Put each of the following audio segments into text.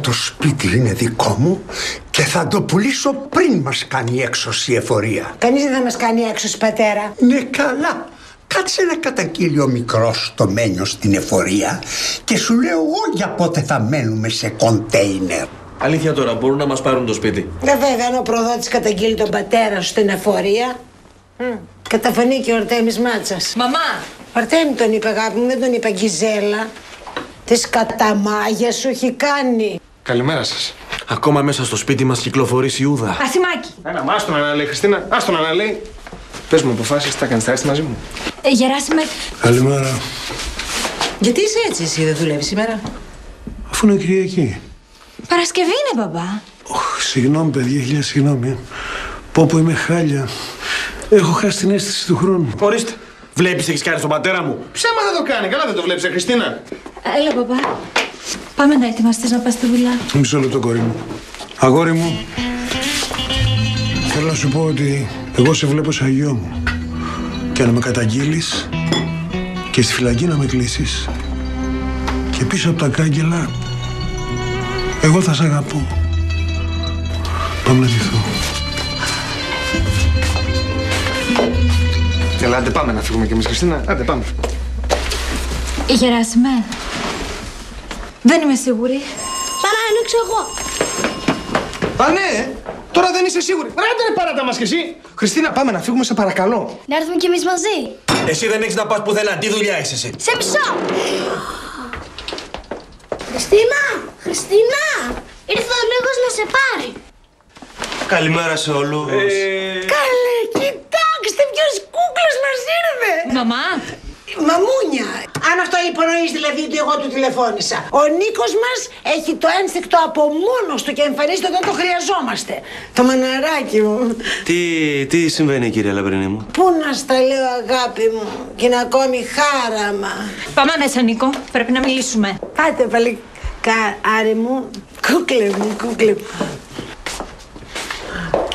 Το σπίτι είναι δικό μου και θα το πουλήσω πριν μας κάνει έξωση η εφορία. Κανείς δεν θα μας κάνει έξωση, πατέρα. Ναι, καλά. Κάτσε να καταγγείλει ο μικρός το μένιο στην εφορία και σου λέω εγώ για πότε θα μένουμε σε κοντέινερ. Αλήθεια τώρα, μπορούν να μας πάρουν το σπίτι? Βέβαια, αν ο προδότης καταγγείλει τον πατέρα σου στην εφορία. Καταφωνεί και ο Αρτέμις Μάτσας. Μαμά! Αρτέμι τον είπε, αγάπη μου, δεν τον είπα Γκιζέλα. Τις καταμάγια σου έχει κάνει. Καλημέρα σας. Ακόμα μέσα στο σπίτι μας κυκλοφορεί Ιούδα. Ασημάκι! Έλα, μα άστον να λέει, Χριστίνα, άστον να λέει. Πες μου, αποφάσεις, θα κάνεις, θα έρθεις μαζί μου? Γεράσιμε. Καλημέρα. Γιατί είσαι έτσι, εσύ δεν δουλεύεις σήμερα? Αφού είναι Κυριακή. Παρασκευή είναι, μπαμπά. Συγγνώμη, παιδιά, χίλια συγγνώμη. Πω είμαι χάλια. Έχω χάσει την αίσθηση του χρόνου. Ορίστε. Βλέπεις, έχεις κάνει στον πατέρα μου. Ψέμα δεν το κάνει, καλά δεν το βλέπεις, Χριστίνα. Έλα, μπαμπά. Πάμε να ετοιμαστείς να πας στη δουλειά. Μισό λεπτό, κόρη μου. Αγόρι μου, θέλω να σου πω ότι εγώ σε βλέπω σαν γιο μου. Και να με καταγγείλεις και στη φυλακή να με κλείσεις και πίσω από τα κάγκελα εγώ θα σ' αγαπώ. Πάμε να ντυθώ. Έλα, άντε πάμε να φύγουμε κι εμείς, Χριστίνα. Άντε πάμε. Γεράσιμε. Δεν είμαι σίγουρη. Παρά, ανοίξω εγώ. Α, ναι, τώρα δεν είσαι σίγουρη. Άντε ρε, παράτα μας κι εσύ. Χριστίνα, πάμε να φύγουμε, σε παρακαλώ. Να έρθουμε κι εμείς μαζί. Εσύ δεν έχεις να πας πουθενά. Τι δουλειά έχεις εσύ? Σε μισό. Χριστίνα, Χριστίνα, ήρθε ο Νίκος να σε πάρει. Καλημέρα σε όλους. Καλέ, κοιτάξτε ποιος κούκλος μας ήρθε. Μαμά! Μαμούνια. Αν αυτό υπονοείς δηλαδή ότι εγώ του τηλεφώνησα. Ο Νίκος μας έχει το ένστικτο από μόνος του και εμφανίζεται όταν το χρειαζόμαστε. Το μαναράκι μου. Τι συμβαίνει, κυρία Λαμπρινή μου? Πού να στα λέω, αγάπη μου, και είναι ακόμη χάραμα. Πάμε μέσα, Νίκο. Πρέπει να μιλήσουμε. Πάτε παλικάρι μου, κούκλε μου, κούκλε μου.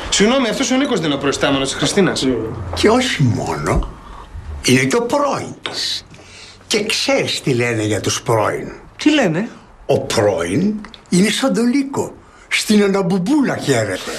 Συγγνώμη, αυτός ο Νίκος δεν είναι ο προϊστάμενος της Χριστίνας? Και όχι μόνο, είναι και ο πρώην της. Και ξέρεις τι λένε για τους πρώην? Τι λένε? Ο πρώην είναι σαν το λύκο. Στην αναμπουμπούλα χαίρεται.